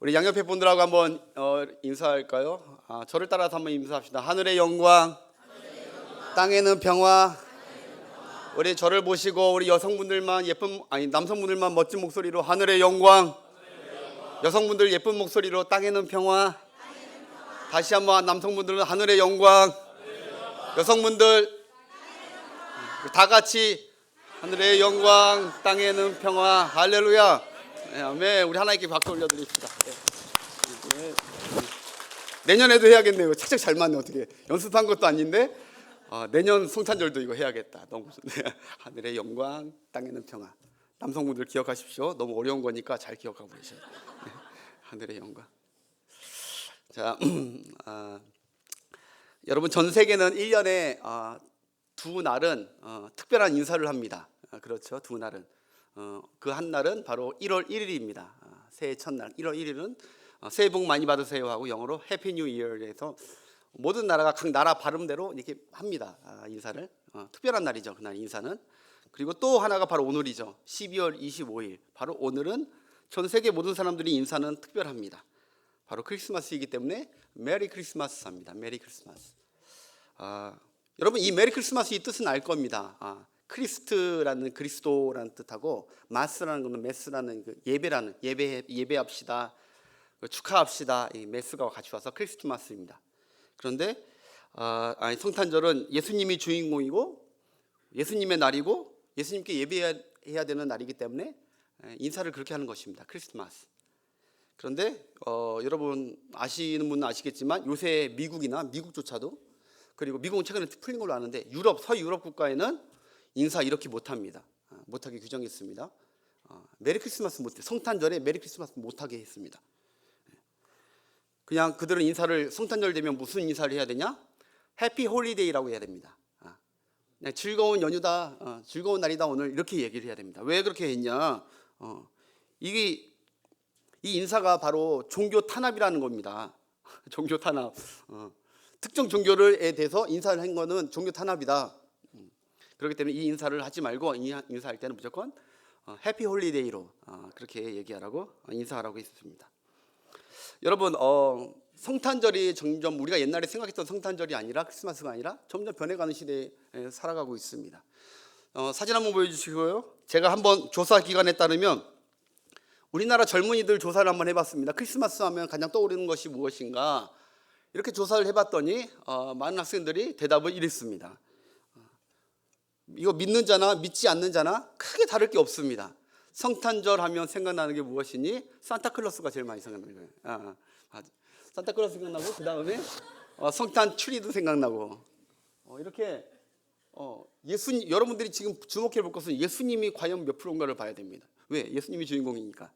우리 양옆에 분들하고 한번 인사할까요? 저를 따라서 한번 인사합시다. 하늘의 영광, 땅에는 평화. 우리 저를 보시고 우리 여성분들만 남성분들만 멋진 목소리로 하늘의 영광, 여성분들 예쁜 목소리로 땅에는 평화. 다시 한번 남성분들은 하늘의 영광, 여성분들 다 같이 하늘의 영광, 땅에는 평화. 할렐루야. 네, 아멘. 우리 하나님께 박수 올려드립시다. 네. 내년에도 해야겠네요. 착착 잘 맞네. 어떻게 연습한 것도 아닌데 내년 성탄절도 이거 해야겠다. 너무 좋네. 하늘의 영광, 땅에는 평화. 남성분들 기억하십시오. 너무 어려운 거니까 잘 기억하고 계셔요. 네. 하늘의 영광. 자, 여러분 전 세계는 1년에 두 날은 특별한 인사를 합니다. 그렇죠. 두 날은 그 한 날은 바로 1월 1일입니다. 새해 첫날 1월 1일은 새해 복 많이 받으세요 하고 영어로 해피 뉴 이어에서 모든 나라가 각 나라 발음대로 이렇게 합니다. 인사를 특별한 날이죠. 그날 인사는. 그리고 또 하나가 바로 오늘이죠. 12월 25일 바로 오늘은 전 세계 모든 사람들이 인사는 특별합니다. 바로 크리스마스이기 때문에 메리 크리스마스 합니다. 메리 크리스마스. 여러분 이 메리 크리스마스 이 뜻은 알 겁니다. 크리스트라는 그리스도라는 뜻하고 마스라는 것은 메스라는 예배라는 예배합시다, 축하합시다. 이 메스가 같이 와서 크리스마스입니다. 그런데 성탄절은 예수님이 주인공이고 예수님의 날이고 예수님께 예배해야 되는 날이기 때문에 인사를 그렇게 하는 것입니다. 크리스마스. 그런데 여러분 아시는 분은 아시겠지만 요새 미국이나 미국조차도 그리고 미국은 최근에 풀린 걸로 아는데 서유럽 국가에는 인사 이렇게 못합니다. 못하게 규정했습니다. 메리 크리스마스 못해. 성탄절에 메리 크리스마스 못하게 했습니다. 그냥 그들은 인사를 성탄절 되면 무슨 인사를 해야 되냐? 해피 홀리데이라고 해야 됩니다. 그냥 즐거운 연휴다, 즐거운 날이다 오늘 이렇게 얘기를 해야 됩니다. 왜 그렇게 했냐? 이 인사가 바로 종교 탄압이라는 겁니다. 종교 탄압. 특정 종교에 대해서 인사를 한 거는 종교 탄압이다. 그렇기 때문에 이 인사를 하지 말고 인사할 때는 무조건 해피 홀리데이로 그렇게 얘기하라고 인사하라고 했습니다. 여러분 성탄절이 점점 우리가 옛날에 생각했던 성탄절이 아니라 크리스마스가 아니라 점점 변해가는 시대에 살아가고 있습니다. 사진 한번 보여주시고요. 제가 한번 조사 기관에 따르면 우리나라 젊은이들 조사를 한번 해봤습니다. 크리스마스 하면 가장 떠오르는 것이 무엇인가 이렇게 조사를 해봤더니 많은 학생들이 대답을 이랬습니다. 이거 믿는 자나 믿지 않는 자나 크게 다를 게 없습니다. 성탄절 하면 생각나는 게 무엇이니? 산타클로스가 제일 많이 생각나는 거예요. 산타클로스 생각나고 그 다음에 성탄 추리도 생각나고 이렇게 여러분들이 지금 주목해 볼 것은 예수님이 과연 몇 프로인가를 봐야 됩니다. 왜? 예수님이 주인공이니까.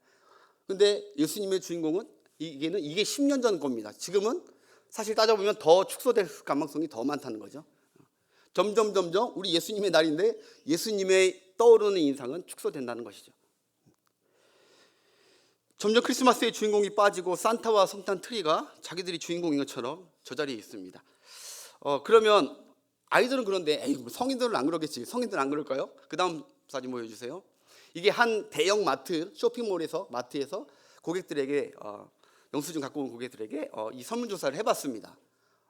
근데 예수님의 주인공은 이게 10년 전 겁니다. 지금은 사실 따져보면 더 축소될 가능성이 더 많다는 거죠. 점점 우리 예수님의 날인데 예수님의 떠오르는 인상은 축소된다는 것이죠. 점점 크리스마스의 주인공이 빠지고 산타와 성탄 트리가 자기들이 주인공인 것처럼 저 자리에 있습니다. 그러면 아이들은 그런데 성인들은 안 그러겠지. 성인들은 안 그럴까요? 그 다음 사진 보여주세요. 이게 한 대형 쇼핑몰에서 마트에서 고객들에게 영수증 갖고 온 고객들에게 이 설문조사를 해봤습니다.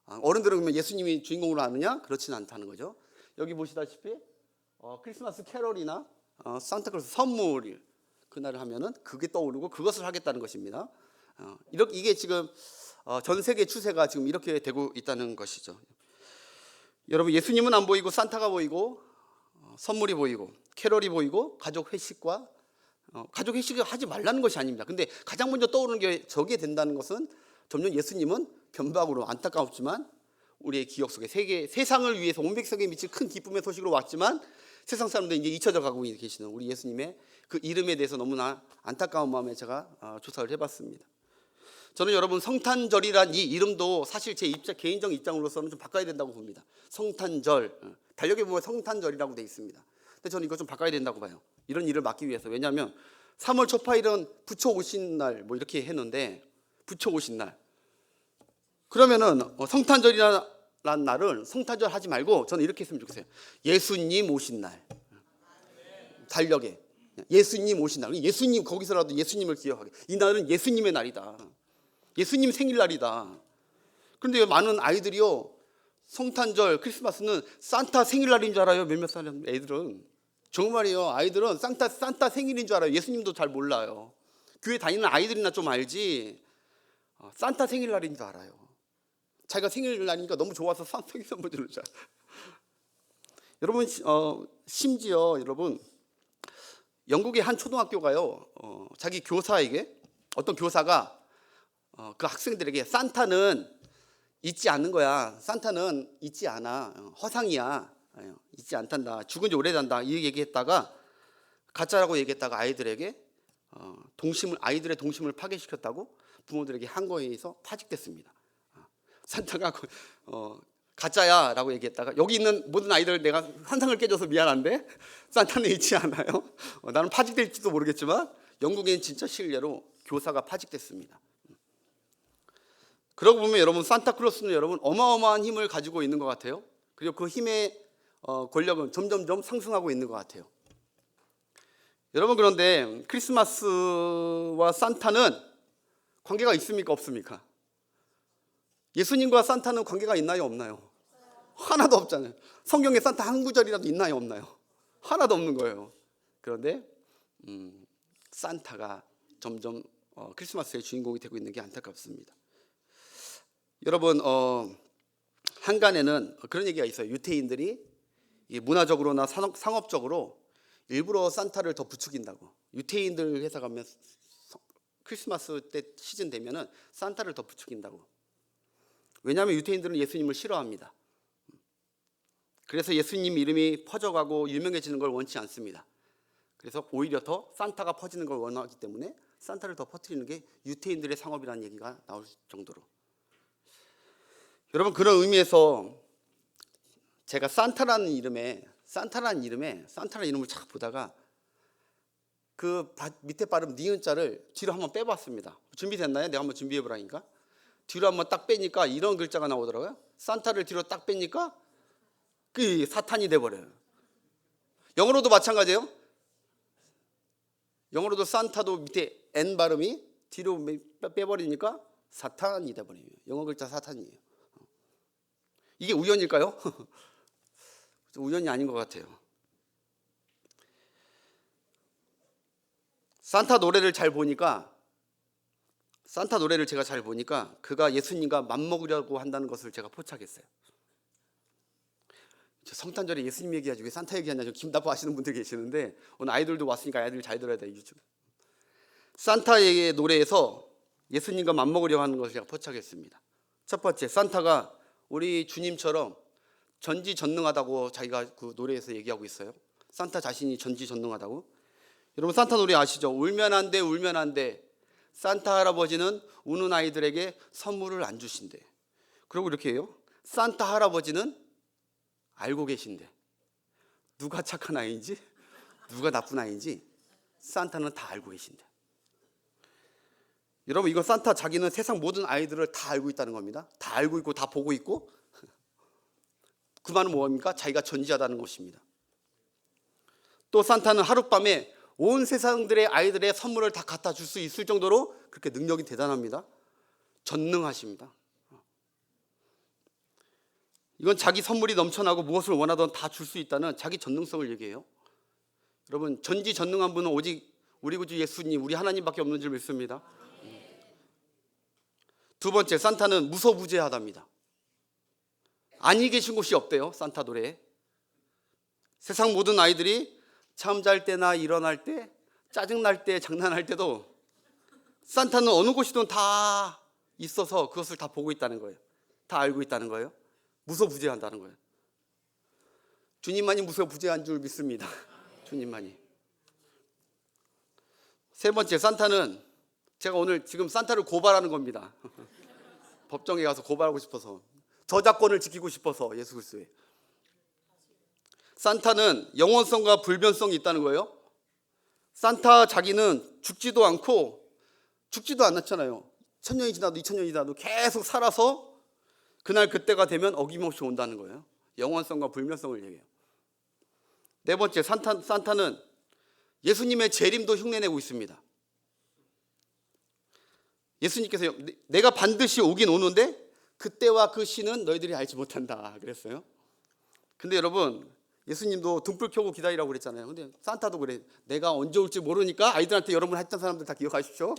어른들은 그러면 예수님이 주인공으로 아느냐? 그렇지는 않다는 거죠. 여기 보시다시피 크리스마스 캐럴이나 산타클로스 선물 그날을 하면은 그게 떠오르고 그것을 하겠다는 것입니다. 이게 지금 전 세계 추세가 지금 이렇게 되고 있다는 것이죠. 여러분 예수님은 안 보이고 산타가 보이고 선물이 보이고 캐럴이 보이고 가족 회식을 하지 말라는 것이 아닙니다. 근데 가장 먼저 떠오르는 게 저게 된다는 것은 점점 예수님은 변박으로 안타깝지만 우리의 기억 속에 세상을 위해서 온 백성에 미칠 큰 기쁨의 소식으로 왔지만 세상 사람들이 이제 잊혀져 가고 계시는 우리 예수님의 그 이름에 대해서 너무나 안타까운 마음에 제가 조사를 해봤습니다. 저는 여러분 성탄절이란 이 이름도 사실 제 개인적 입장으로서는 좀 바꿔야 된다고 봅니다. 성탄절 달력에 보면 성탄절이라고 되어 있습니다. 근데 저는 이거 좀 바꿔야 된다고 봐요. 이런 일을 막기 위해서. 왜냐하면 3월 초파일은 부처 오신 날 뭐 이렇게 했는데 부처 오신 날 그러면은 성탄절이라는 날은 성탄절 하지 말고 저는 이렇게 했으면 좋겠어요. 예수님 오신 날 달력에 예수님 오신 날, 예수님 거기서라도 예수님을 기억하게. 이 날은 예수님의 날이다. 예수님 생일날이다. 그런데 많은 아이들이요, 성탄절, 크리스마스는 산타 생일날인 줄 알아요. 몇몇 사람 애들은. 정말이요. 아이들은 산타 생일인 줄 알아요. 예수님도 잘 몰라요. 교회 다니는 아이들이나 좀 알지. 산타 생일날인 줄 알아요. 자기가 생일날이니까 너무 좋아서 생일 선물 주는 줄 알아요. 여러분, 심지어 여러분, 영국의 한 초등학교가요, 자기 교사에게, 어떤 교사가 그 학생들에게 산타는 있지 않는 거야. 산타는 있지 않아. 허상이야. 있지 않단다. 죽은 지 오래단다. 이 얘기했다가, 가짜라고 얘기했다가 아이들에게 아이들의 동심을 파괴시켰다고 부모들에게 한 거에 의해서 파직됐습니다. 산타가 가짜야 라고 얘기했다가, 여기 있는 모든 아이들 내가 환상을 깨줘서 미안한데 산타는 있지 않아요. 나는 파직될지도 모르겠지만 영국엔 진짜 실례로 교사가 파직됐습니다. 그러고 보면 여러분, 산타클로스는 여러분 어마어마한 힘을 가지고 있는 것 같아요. 그리고 그 힘의 권력은 점점점 상승하고 있는 것 같아요. 여러분, 그런데 크리스마스와 산타는 관계가 있습니까, 없습니까? 예수님과 산타는 관계가 있나요, 없나요? 하나도 없잖아요. 성경에 산타 한 구절이라도 있나요, 없나요? 하나도 없는 거예요. 그런데 산타가 점점 크리스마스의 주인공이 되고 있는 게 안타깝습니다. 여러분, 한간에는 그런 얘기가 있어요. 유태인들이 문화적으로나 상업적으로 일부러 산타를 더 부추긴다고. 유태인들 회사 가면 크리스마스 때 시즌 되면은 산타를 더 부추긴다고. 왜냐하면 유태인들은 예수님을 싫어합니다. 그래서 예수님 이름이 퍼져가고 유명해지는 걸 원치 않습니다. 그래서 오히려 더 산타가 퍼지는 걸 원하기 때문에 산타를 더 퍼뜨리는 게 유태인들의 상업이라는 얘기가 나올 정도로. 여러분, 그런 의미에서 제가 산타라는 이름을 착 보다가 그 밑에 발음 니은자를 뒤로 한번 빼봤습니다. 준비됐나요? 내가 한번 준비해보라니까. 뒤로 한번 딱 빼니까 이런 글자가 나오더라고요. 산타를 뒤로 딱 빼니까 그 사탄이 돼버려요. 영어로도 마찬가지예요. 영어로도 산타도 밑에 N 발음이 뒤로 빼버리니까 사탄이 돼버려요. 영어 글자 사탄이에요. 이게 우연일까요? 우연이 아닌 것 같아요. 산타 노래를 제가 잘 보니까 그가 예수님과 맞먹으려고 한다는 것을 제가 포착했어요. 성탄절에 예수님 얘기하지 왜 산타 얘기하냐, 기분 나빠하시는 분들 계시는데, 오늘 아이들도 왔으니까 아이들 잘 들어야 돼. 산타의 노래에서 예수님과 맞먹으려고 하는 것을 제가 포착했습니다. 첫 번째, 산타가 우리 주님처럼 전지전능하다고 자기가 그 노래에서 얘기하고 있어요. 산타 자신이 전지전능하다고. 여러분, 산타 노래 아시죠? 울면 안 돼, 울면 안 돼. 산타 할아버지는 우는 아이들에게 선물을 안 주신대. 그리고 이렇게 해요. 산타 할아버지는 알고 계신대. 누가 착한 아이인지, 누가 나쁜 아이인지 산타는 다 알고 계신대. 여러분, 이거 산타 자기는 세상 모든 아이들을 다 알고 있다는 겁니다. 다 알고 있고 다 보고 있고. 그 말은 뭡니까? 자기가 전지하다는 것입니다. 또 산타는 하룻밤에 온 세상들의 아이들의 선물을 다 갖다 줄 수 있을 정도로 그렇게 능력이 대단합니다. 전능하십니다. 이건 자기 선물이 넘쳐나고 무엇을 원하든 다 줄 수 있다는 자기 전능성을 얘기해요. 여러분, 전지전능한 분은 오직 우리 구주 예수님, 우리 하나님밖에 없는 줄 믿습니다. 두 번째, 산타는 무소부재하답니다. 아니 계신 곳이 없대요. 산타 노래에. 세상 모든 아이들이 잠잘 때나 일어날 때, 짜증날 때, 장난할 때도 산타는 어느 곳이든 다 있어서 그것을 다 보고 있다는 거예요. 다 알고 있다는 거예요. 무소부재한다는 거예요. 주님만이 무소부재한 줄 믿습니다. 주님만이. 세 번째, 산타는, 제가 오늘 지금 산타를 고발하는 겁니다. 법정에 가서 고발하고 싶어서, 저작권을 지키고 싶어서. 예수 그리스도의 산타는 영원성과 불변성이 있다는 거예요. 산타 자기는 죽지도 않았잖아요. 1000년이 지나도 2000년이 지나도 계속 살아서 그날 그때가 되면 어김없이 온다는 거예요. 영원성과 불변성을 얘기해요. 네 번째, 산타는 예수님의 재림도 흉내내고 있습니다. 예수님께서 내가 반드시 오긴 오는데 그때와 그 시는 너희들이 알지 못한다 그랬어요. 근데 여러분, 예수님도 등불 켜고 기다리라고 그랬잖아요. 근데 산타도 그래. 내가 언제 올지 모르니까, 아이들한테 여러분 했던 사람들 다 기억하십시오.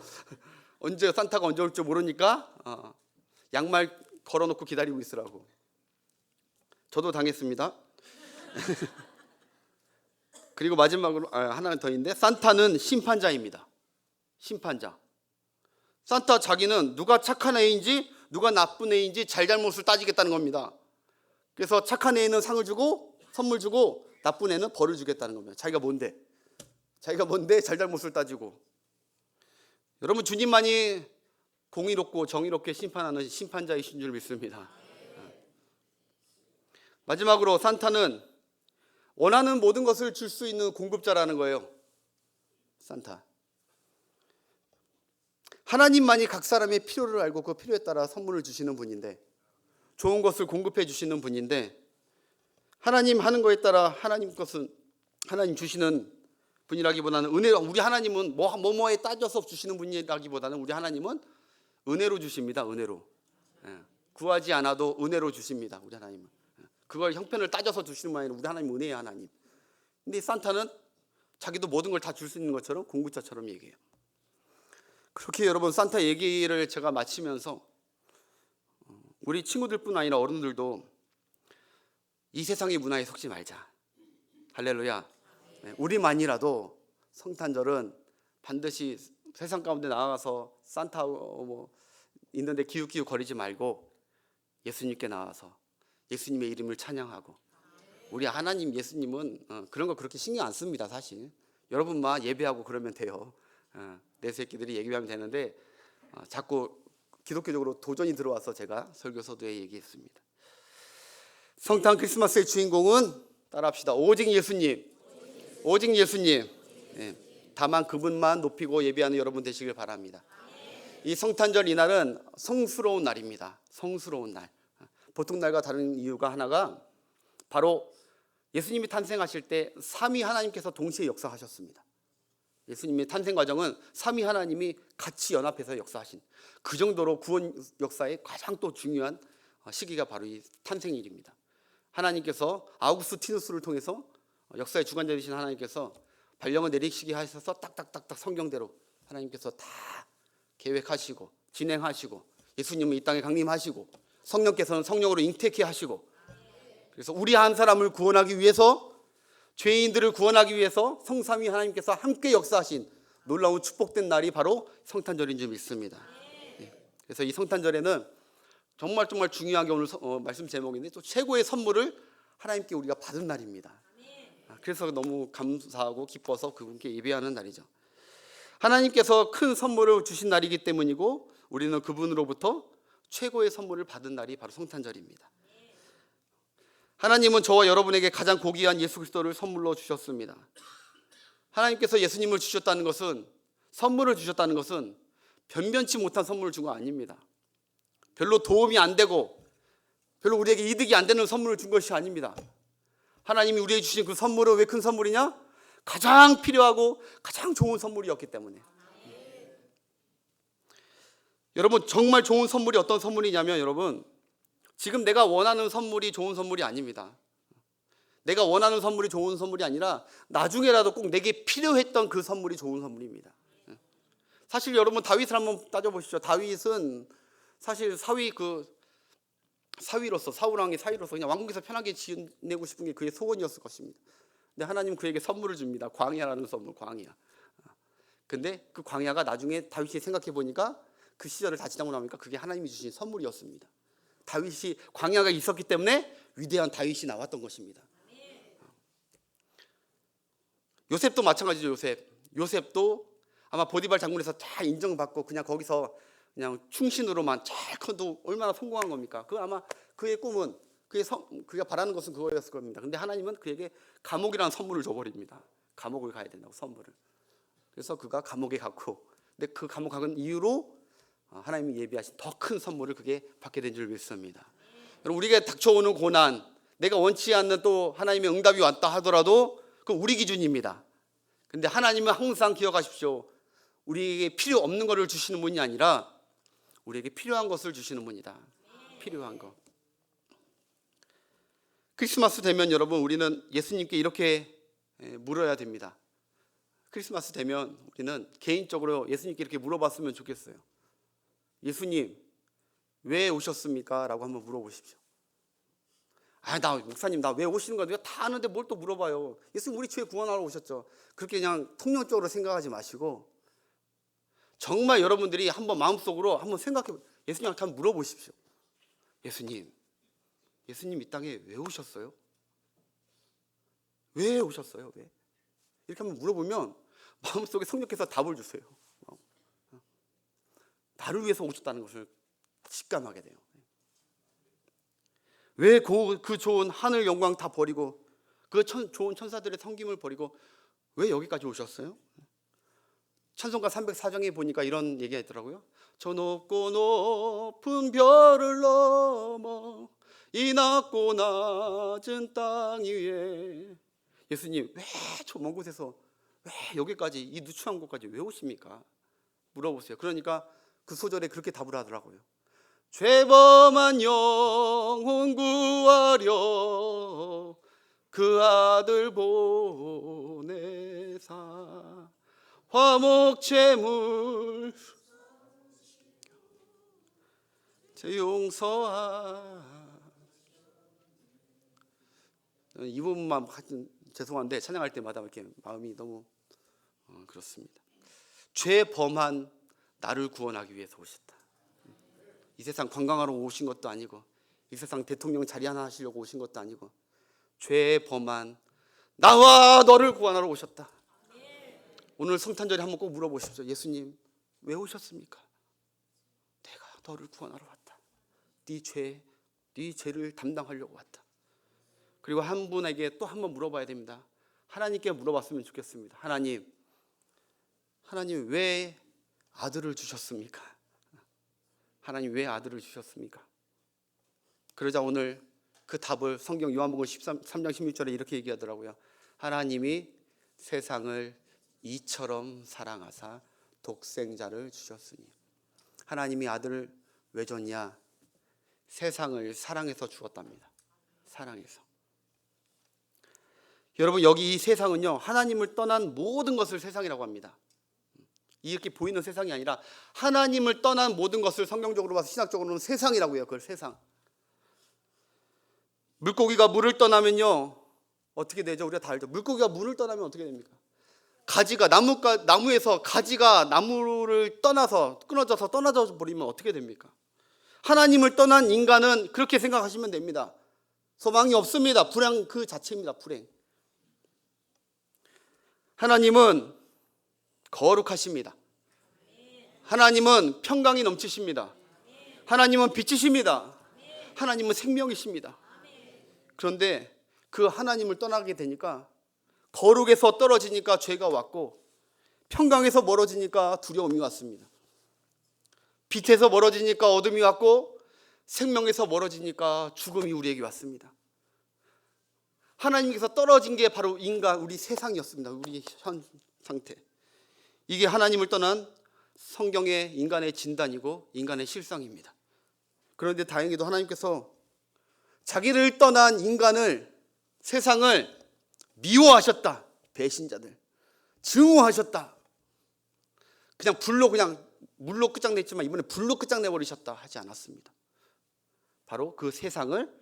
언제 산타가 언제 올지 모르니까 양말 걸어놓고 기다리고 있으라고. 저도 당했습니다. 그리고 마지막으로 하나는 더 있는데, 산타는 심판자입니다. 심판자. 산타 자기는 누가 착한 애인지 누가 나쁜 애인지 잘잘못을 따지겠다는 겁니다. 그래서 착한 애는 상을 주고 선물 주고 나쁜 애는 벌을 주겠다는 겁니다. 자기가 뭔데 잘잘못을 따지고. 여러분, 주님만이 공의롭고 정의롭게 심판하는 심판자이신 줄 믿습니다. 마지막으로 산타는 원하는 모든 것을 줄 수 있는 공급자라는 거예요. 산타. 하나님만이 각 사람의 필요를 알고 그 필요에 따라 선물을 주시는 분인데, 좋은 것을 공급해 주시는 분인데, 하나님 하는 거에 따라 하나님 것은 하나님 주시는 분이라기보다는 은혜로, 우리 하나님은 뭐뭐에 따져서 주시는 분이라기보다는 우리 하나님은 은혜로 주십니다. 은혜로. 구하지 않아도 은혜로 주십니다. 우리 하나님은. 그걸 형편을 따져서 주시는 분이 아니라 우리 하나님은 은혜의 하나님. 근데 산타는 자기도 모든 걸 다 줄 수 있는 것처럼 공급자처럼 얘기해요. 그렇게 여러분, 산타 얘기를 제가 마치면서 우리 친구들뿐 아니라 어른들도 이 세상의 문화에 속지 말자. 할렐루야. 우리만이라도 성탄절은 반드시 세상 가운데 나가서 산타 있는데 기웃기웃 거리지 말고 예수님께 나와서 예수님의 이름을 찬양하고, 우리 하나님 예수님은 그런 거 그렇게 신경 안 씁니다. 사실 여러분만 예배하고 그러면 돼요. 내 새끼들이 예배하면 되는데 자꾸 기독교적으로 도전이 들어와서 제가 설교 서두에 얘기했습니다. 성탄 크리스마스의 주인공은 따라합시다. 오직 예수님. 오직 예수님. 다만 그분만 높이고 예배하는 여러분 되시길 바랍니다. 이 성탄절 이날은 성스러운 날입니다. 성스러운 날. 보통 날과 다른 이유가 하나가 바로 예수님이 탄생하실 때 삼위 하나님께서 동시에 역사하셨습니다. 예수님의 탄생 과정은 삼위 하나님이 같이 연합해서 역사하신, 그 정도로 구원 역사의 가장 또 중요한 시기가 바로 이 탄생일입니다. 하나님께서 아우구스티누스를 통해서 역사의 주관자 되신 하나님께서 발령을 내리시게 하셔서 딱딱딱딱 성경대로 하나님께서 다 계획하시고 진행하시고, 예수님은 이 땅에 강림하시고 성령께서는 성령으로 잉태케 하시고, 그래서 우리 한 사람을 구원하기 위해서, 죄인들을 구원하기 위해서 성삼위 하나님께서 함께 역사하신 놀라운 축복된 날이 바로 성탄절인 줄 믿습니다. 그래서 이 성탄절에는 정말 중요하게 오늘 말씀 제목인데, 또 최고의 선물을 하나님께 우리가 받은 날입니다. 그래서 너무 감사하고 기뻐서 그분께 예배하는 날이죠. 하나님께서 큰 선물을 주신 날이기 때문이고, 우리는 그분으로부터 최고의 선물을 받은 날이 바로 성탄절입니다. 하나님은 저와 여러분에게 가장 고귀한 예수 그리스도를 선물로 주셨습니다. 하나님께서 예수님을 주셨다는 것은, 선물을 주셨다는 것은 변변치 못한 선물을 준 거 아닙니다. 별로 도움이 안 되고 별로 우리에게 이득이 안 되는 선물을 준 것이 아닙니다. 하나님이 우리에게 주신 그 선물은 왜 큰 선물이냐? 가장 필요하고 가장 좋은 선물이었기 때문에. 여러분, 정말 좋은 선물이 어떤 선물이냐면, 여러분, 지금 내가 원하는 선물이 좋은 선물이 아닙니다. 내가 원하는 선물이 좋은 선물이 아니라 나중에라도 꼭 내게 필요했던 그 선물이 좋은 선물입니다. 사실 여러분, 다윗을 한번 따져보시죠. 다윗은 사실 사위로서, 사울왕의 사위로서 그냥 왕국에서 편하게 지내고 싶은 게 그의 소원이었을 것입니다. 근데 하나님은 그에게 선물을 줍니다. 광야라는 선물, 광야. 근데 그 광야가 나중에 다윗이 생각해 보니까 그 시절을 다 지나고 나니까 그게 하나님이 주신 선물이었습니다. 다윗이, 광야가 있었기 때문에 위대한 다윗이 나왔던 것입니다. 요셉도 마찬가지죠. 요셉도 아마 보디발 장군에서 다 인정받고 그냥 거기서 그냥 충신으로만 잘 커도 얼마나 성공한 겁니까? 그 아마 그의 꿈은, 그가 바라는 것은 그거였을 겁니다. 근데 하나님은 그에게 감옥이라는 선물을 줘버립니다. 감옥을 가야 된다고, 선물을. 그래서 그가 감옥에 갔고, 근데 그 감옥 간 이후로 하나님이 예비하신 더 큰 선물을 그게 받게 된 줄 믿습니다. 여러분, 우리에게 닥쳐오는 고난, 내가 원치 않는 또 하나님의 응답이 왔다 하더라도 그건 우리 기준입니다. 근데 하나님은 항상 기억하십시오. 우리에게 필요 없는 것을 주시는 분이 아니라 우리에게 필요한 것을 주시는 분이다. 필요한 것. 크리스마스 되면 여러분 우리는 예수님께 이렇게 물어야 됩니다. 크리스마스 되면 우리는 개인적으로 예수님께 이렇게 물어봤으면 좋겠어요. 예수님 왜 오셨습니까? 라고 한번 물어보십시오. 나 목사님 나 왜 오시는 거야? 내가 다 아는데 뭘 또 물어봐요. 예수님 우리 죄 구원하러 오셨죠. 그렇게 그냥 통념적으로 생각하지 마시고 정말 여러분들이 한번 마음속으로 한번 생각해 예수님한테 한번 물어보십시오. 예수님 이 땅에 왜 오셨어요? 왜 오셨어요? 왜? 이렇게 한번 물어보면 마음속에 성령께서 답을 주세요. 나를 위해서 오셨다는 것을 직감하게 돼요. 왜 그 좋은 하늘 영광 다 버리고 그 좋은 천사들의 섬김을 버리고 왜 여기까지 오셨어요? 찬송가 304장에 보니까 이런 얘기가 있더라고요. 저 높고 높은 별을 넘어 이 낮고 낮은 땅 위에 예수님 왜 저 먼 곳에서 왜 여기까지 이 누추한 곳까지 왜 오십니까? 물어보세요. 그러니까 그 소절에 그렇게 답을 하더라고요. 죄범한 영혼 구하려 그 아들 보내사 화목제물 제 용서하. 이 부분만 죄송한데 찬양할 때마다 이렇게 마음이 너무 그렇습니다. 죄범한 나를 구원하기 위해서 오셨다. 이 세상 관광하러 오신 것도 아니고 이 세상 대통령 자리 하나 하시려고 오신 것도 아니고 죄범한 나와 너를 구원하러 오셨다. 오늘 성탄절에 한번 꼭 물어보십시오. 예수님 왜 오셨습니까? 내가 너를 구원하러 왔다. 네 죄를 담당하려고 왔다. 그리고 한 분에게 또 한번 물어봐야 됩니다. 하나님께 물어봤으면 좋겠습니다. 하나님 왜 아들을 주셨습니까? 하나님 왜 아들을 주셨습니까? 그러자 오늘 그 답을 성경 요한복음 3장 16절에 이렇게 얘기하더라고요. 하나님이 세상을 이처럼 사랑하사 독생자를 주셨으니. 하나님이 아들을 왜 줬냐? 세상을 사랑해서 주었답니다. 사랑해서. 여러분 여기 이 세상은요 하나님을 떠난 모든 것을 세상이라고 합니다. 이렇게 보이는 세상이 아니라 하나님을 떠난 모든 것을 성경적으로 봐서 신학적으로는 세상이라고 해요. 그걸 세상. 물고기가 물을 떠나면요 어떻게 되죠? 우리가 다 알죠. 물고기가 물을 떠나면 어떻게 됩니까? 가지가 나무에서 가지가 나무를 떠나서 끊어져서 떠나져 버리면 어떻게 됩니까? 하나님을 떠난 인간은 그렇게 생각하시면 됩니다. 소망이 없습니다. 불행 그 자체입니다. 불행. 하나님은 거룩하십니다. 하나님은 평강이 넘치십니다. 하나님은 빛이십니다. 하나님은 생명이십니다. 그런데 그 하나님을 떠나게 되니까 거룩에서 떨어지니까 죄가 왔고 평강에서 멀어지니까 두려움이 왔습니다. 빛에서 멀어지니까 어둠이 왔고 생명에서 멀어지니까 죽음이 우리에게 왔습니다. 하나님께서 떨어진 게 바로 인간, 우리 세상이었습니다. 우리 현 상태. 이게 하나님을 떠난 성경의 인간의 진단이고 인간의 실상입니다. 그런데 다행히도 하나님께서 자기를 떠난 인간을, 세상을 미워하셨다. 배신자들 증오하셨다. 그냥 물로 끝장냈지만 이번에 불로 끝장내버리셨다 하지 않았습니다. 바로 그 세상을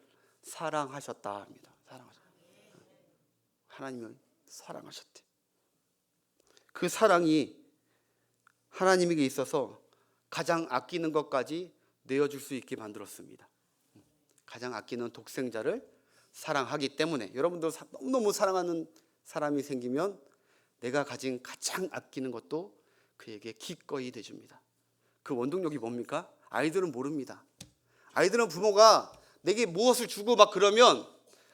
사랑하셨다 합니다. 사랑하셨다. 하나님은 사랑하셨대. 그 사랑이 하나님에게 있어서 가장 아끼는 것까지 내어줄 수 있게 만들었습니다. 가장 아끼는 독생자를 사랑하기 때문에 여러분도 너무너무 사랑하는 사람이 생기면 내가 가진 가장 아끼는 것도 그에게 기꺼이 내줍니다. 그 원동력이 뭡니까? 아이들은 모릅니다. 아이들은 부모가 내게 무엇을 주고 막 그러면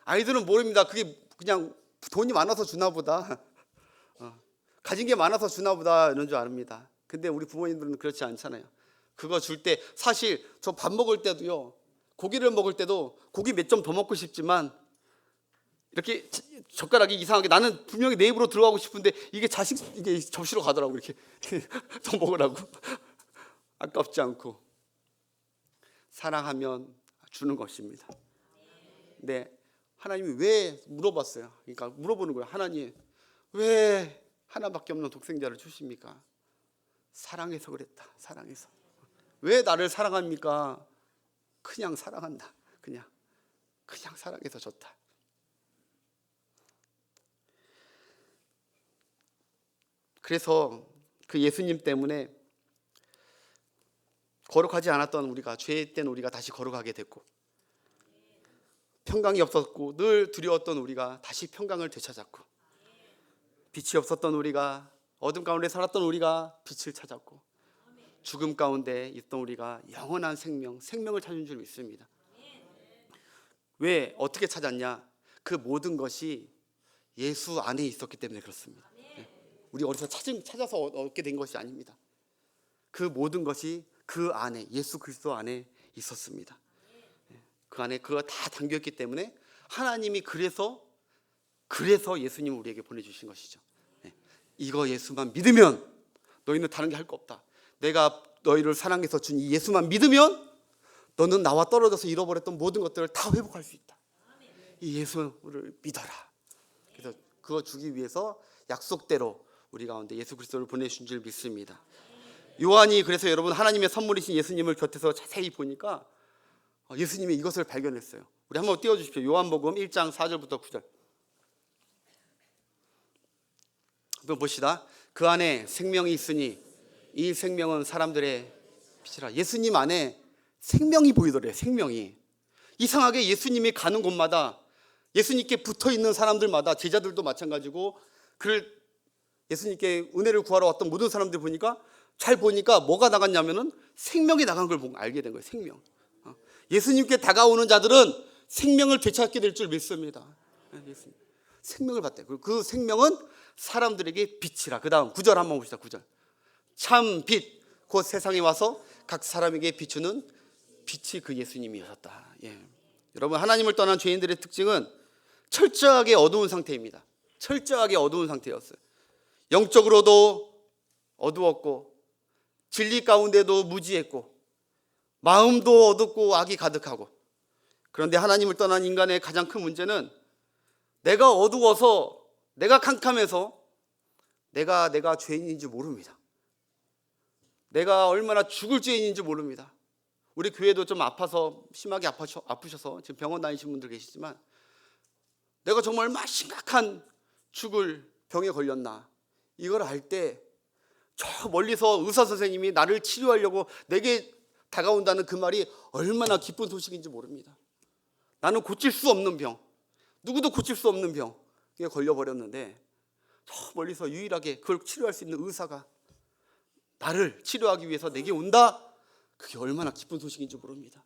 아이들은 모릅니다. 그게 그냥 돈이 많아서 주나 보다. 가진 게 많아서 주나 보다 이런 줄 압니다. 근데 우리 부모님들은 그렇지 않잖아요. 그거 줄 때 사실 저 밥 먹을 때도요. 고기를 먹을 때도 고기 몇 점 더 먹고 싶지만 이렇게 젓가락이 이상하게 나는 분명히 내 입으로 들어가고 싶은데 이게 이게 접시로 가더라고. 이렇게 더 먹으라고. 아깝지 않고 사랑하면 주는 것입니다. 근데 하나님이 왜 물어봤어요. 그러니까 물어보는 거예요. 하나님 왜 하나밖에 없는 독생자를 주십니까? 사랑해서 그랬다. 사랑해서. 왜 나를 사랑합니까? 그냥 사랑한다. 그냥 사랑해서 줬다. 그래서 그 예수님 때문에 거룩하지 않았던 우리가, 죄된 우리가 다시 거룩하게 됐고, 평강이 없었고 늘 두려웠던 우리가 다시 평강을 되찾았고, 빛이 없었던 우리가, 어둠 가운데 살았던 우리가 빛을 찾았고, 죽음 가운데 있던 우리가 영원한 생명을 찾은 줄 믿습니다. 왜 어떻게 찾았냐? 그 모든 것이 예수 안에 있었기 때문에 그렇습니다. 우리 어디서 찾아서 얻게 된 것이 아닙니다. 그 모든 것이 그 안에, 예수 그리스도 안에 있었습니다. 그 안에 그가 다 담겨있기 때문에 하나님이 그래서 예수님을 우리에게 보내주신 것이죠. 이거 예수만 믿으면 너희는 다른 게 할 거 없다. 내가 너희를 사랑해서 준 이 예수만 믿으면 너는 나와 떨어져서 잃어버렸던 모든 것들을 다 회복할 수 있다. 이 예수를 믿어라. 그래서 그거 주기 위해서 약속대로 우리 가운데 예수 그리스도를 보내주신 줄 믿습니다. 요한이 그래서 여러분 하나님의 선물이신 예수님을 곁에서 자세히 보니까 예수님이 이것을 발견했어요. 우리 한번 띄워주십시오. 요한복음 1장 4절부터 9절. 한번 봅시다. 그 안에 생명이 있으니 이 생명은 사람들의 빛이라. 예수님 안에 생명이 보이더래요. 생명이. 이상하게 예수님이 가는 곳마다, 예수님께 붙어있는 사람들마다, 제자들도 마찬가지고, 예수님께 은혜를 구하러 왔던 모든 사람들 보니까, 잘 보니까 뭐가 나갔냐면은 생명이 나간 걸 보고 알게 된 거예요. 생명. 예수님께 다가오는 자들은 생명을 되찾게 될 줄 믿습니다. 생명을 받대요. 그 생명은 사람들에게 빛이라. 그 다음 9절 한번 봅시다. 9절. 참 빛, 곧 세상에 와서 각 사람에게 비추는 빛이 그 예수님이셨다. 여러분, 하나님을 떠난 죄인들의 특징은 철저하게 어두운 상태입니다. 철저하게 어두운 상태였어요. 영적으로도 어두웠고, 진리 가운데도 무지했고, 마음도 어둡고 악이 가득하고. 그런데 하나님을 떠난 인간의 가장 큰 문제는 내가 어두워서, 내가 캄캄해서 내가 죄인인지 모릅니다. 내가 얼마나 죽을 죄인인지 모릅니다. 우리 교회도 좀 아파서, 심하게 아프셔서 지금 병원 다니신 분들 계시지만, 내가 정말 얼마나 심각한 죽을 병에 걸렸나, 이걸 알 때 저 멀리서 의사 선생님이 나를 치료하려고 내게 다가온다는 그 말이 얼마나 기쁜 소식인지 모릅니다. 나는 고칠 수 없는 병, 누구도 고칠 수 없는 병에 걸려버렸는데, 저 멀리서 유일하게 그걸 치료할 수 있는 의사가 나를 치료하기 위해서 내게 온다. 그게 얼마나 기쁜 소식인지 모릅니다.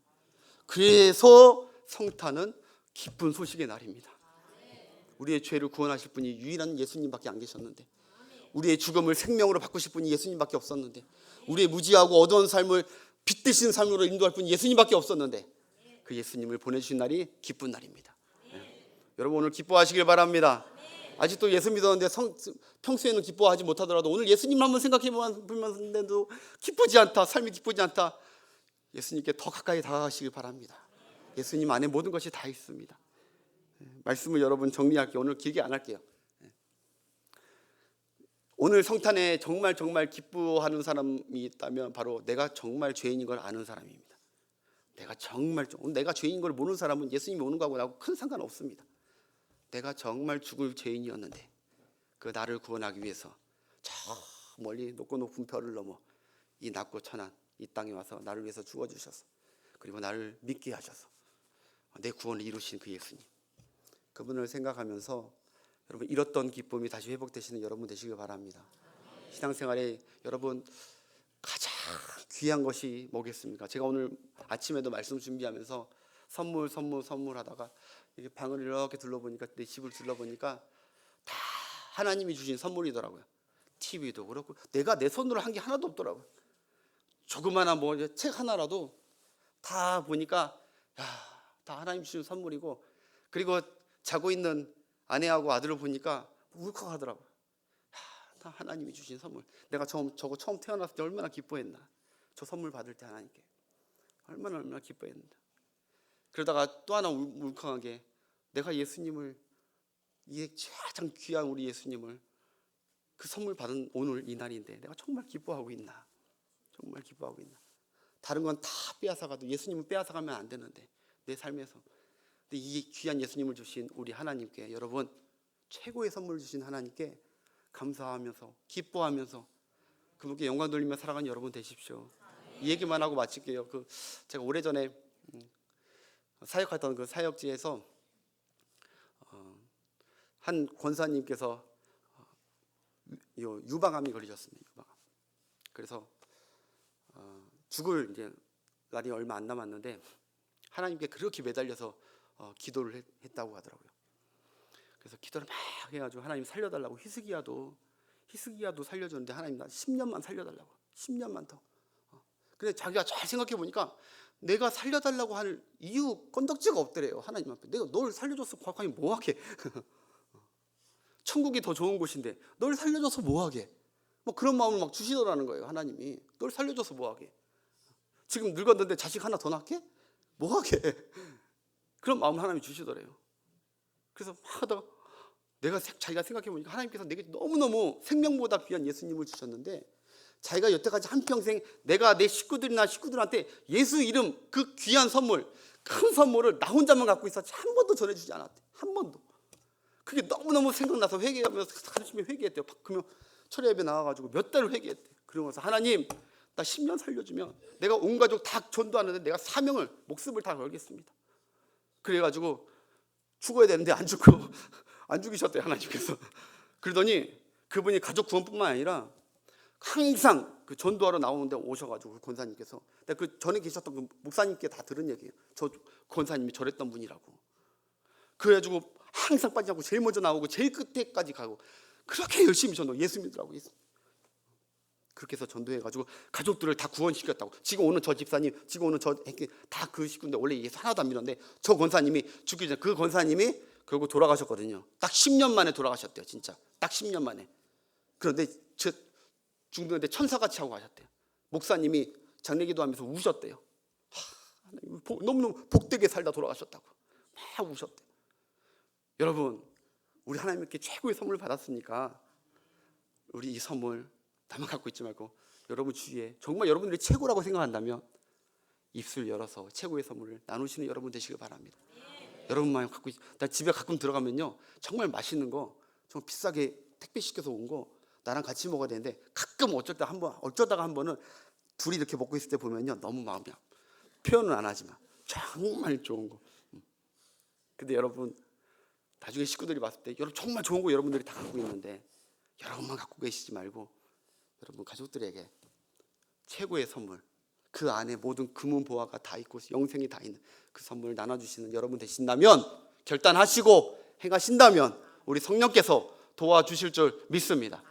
그래서 성탄은 기쁜 소식의 날입니다. 우리의 죄를 구원하실 분이 유일한 예수님밖에 안 계셨는데, 우리의 죽음을 생명으로 바꾸실 분이 예수님밖에 없었는데, 우리의 무지하고 어두운 삶을 빛 되시는 삶으로 인도할 분이 예수님밖에 없었는데, 그 예수님을 보내주신 날이 기쁜 날입니다. 여러분, 오늘 기뻐하시길 바랍니다. 아직도 예수 믿었는데 평소에는 기뻐하지 못하더라도 오늘 예수님 한번 생각해 보면서도 기쁘지 않다, 삶이 기쁘지 않다, 예수님께 더 가까이 다가가시길 바랍니다. 예수님 안에 모든 것이 다 있습니다. 말씀을 여러분 정리할게요. 오늘 길게 안 할게요. 오늘 성탄에 정말 기뻐하는 사람이 있다면 바로 내가 정말 죄인인 걸 아는 사람입니다. 내가 죄인인 걸 모르는 사람은 예수님이 오는 거하고 나하고 큰 상관없습니다. 내가 정말 죽을 죄인이었는데 그 나를 구원하기 위해서 저 멀리 높은 별을 넘어 이 낮고 천한 이 땅에 와서 나를 위해서 죽어주셔서, 그리고 나를 믿게 하셔서 내 구원을 이루신 그 예수님, 그분을 생각하면서 여러분 잃었던 기쁨이 다시 회복되시는 여러분 되시길 바랍니다. 신앙생활에 여러분 가장 귀한 것이 뭐겠습니까? 제가 오늘 아침에도 말씀 준비하면서 선물 하다가 이렇게 방을 이렇게 둘러보니까, 내 집을 둘러보니까 다 하나님이 주신 선물이더라고요. TV도 그렇고 내가 내 손으로 한 게 하나도 없더라고요. 조그마한 책 하나라도 다 보니까 다 하나님 주신 선물이고, 그리고 자고 있는 아내하고 아들을 보니까 울컥하더라고요. 다 하나님이 주신 선물. 내가 저거 처음 태어났을 때 얼마나 기뻐했나. 저 선물 받을 때 하나님께 얼마나 기뻐했나. 그러다가 또 하나 울컥하게, 내가 예수님을, 이 가장 귀한 우리 예수님을 그 선물 받은 오늘 이 날인데 내가 정말 기뻐하고 있나. 정말 기뻐하고 있나. 다른 건 다 빼앗아가도 예수님을 빼앗아가면 안 되는데 내 삶에서. 근데 이 귀한 예수님을 주신 우리 하나님께, 여러분 최고의 선물을 주신 하나님께 감사하면서 기뻐하면서 그분께 영광 돌리며 살아가는 여러분 되십시오. 이 얘기만 하고 마칠게요. 제가 오래전에 사역했던 그 사역지에서 한 권사님께서 유방암이 걸리셨습니다. 유방암. 그래서 죽을 이제 날이 얼마 안 남았는데 하나님께 그렇게 매달려서 기도를 했다고 하더라고요. 그래서 기도를 막 해가지고 하나님 살려달라고, 히스기야도 살려줬는데 하나님 나 10년만 살려달라고, 10년만 더. 근데 자기가 잘 생각해 보니까 내가 살려달라고 할 이유 건덕지가 없더래요. 하나님 앞에. 내가 널 살려줘서 과연 뭐하게. 천국이 더 좋은 곳인데 널 살려줘서 뭐하게. 뭐 그런 마음을 막 주시더라는 거예요. 하나님이 널 살려줘서 뭐하게. 지금 늙었는데 자식 하나 더 낳게? 뭐하게. 그런 마음을 하나님이 주시더래요. 그래서 막 하다가 자기가 생각해 보니까 하나님께서 내게 너무너무 생명보다 귀한 예수님을 주셨는데, 자기가 여태까지 한평생 내가 내 식구들한테 예수 이름, 그 귀한 선물, 큰 선물을 나 혼자만 갖고 있었지 한 번도 전해주지 않았대. 한 번도. 그게 너무너무 생각나서 회개하면서 열심히 회개했대요. 그러면 철야 예배 나와가지고 몇 달을 회개했대. 그러면서 하나님 나 10년 살려주면 내가 온 가족 다 전도하는데 내가 사명을, 목숨을 다 걸겠습니다. 그래가지고 죽어야 되는데 안 죽이셨대요, 하나님께서. 그러더니 그분이 가족 구원뿐만 아니라 항상 그 전도하러 나오는데 오셔가지고 그 권사님께서, 그 전에 계셨던 그 목사님께 다 들은 얘기예요. 저 권사님이 저랬던 분이라고. 그래가지고 항상 빠지지 않고 제일 먼저 나오고 제일 끝에까지 가고 그렇게 열심히 전도, 예수 믿으라고. 그렇게 해서 전도해가지고 가족들을 다 구원시켰다고. 지금 오는 저 집사님, 지금 오는 다 그 식구인데 원래 예수 하나도 안 믿었는데 저 권사님이 죽기 전에 그 권사님이 결국 돌아가셨거든요. 딱 10년 만에 돌아가셨대요. 진짜 딱 10년 만에. 그런데 죽는데 천사같이 하고 가셨대요. 목사님이 장례기도하면서 우셨대요. 너무너무 복되게 살다 돌아가셨다고 막 우셨대요. 여러분, 우리 하나님께 최고의 선물을 받았으니까 우리 이 선물 나만 갖고 있지 말고 여러분 주위에 정말 여러분들이 최고라고 생각한다면 입술 열어서 최고의 선물을 나누시는 여러분 되시길 바랍니다. 여러분만 갖고 나 집에 가끔 들어가면요, 정말 맛있는 거, 정말 비싸게 택배 시켜서 온 거 나랑 같이 먹어야 되는데 가끔 어쩌다가 한 번은 둘이 이렇게 먹고 있을 때 보면요, 너무 마음이 아파. 표현은 안 하지만 정말 좋은 거. 근데 여러분 나중에 식구들이 봤을 때 여러분 정말 좋은 거 여러분들이 다 갖고 있는데 여러분만 갖고 계시지 말고 여러분 가족들에게 최고의 선물, 그 안에 모든 금은 보화가 다 있고 영생이 다 있는 그 선물을 나눠주시는 여러분 되신다면, 결단하시고 행하신다면 우리 성령께서 도와주실 줄 믿습니다.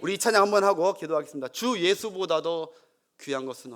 우리 이 찬양 한번 하고 기도하겠습니다. 주 예수보다도 귀한 것은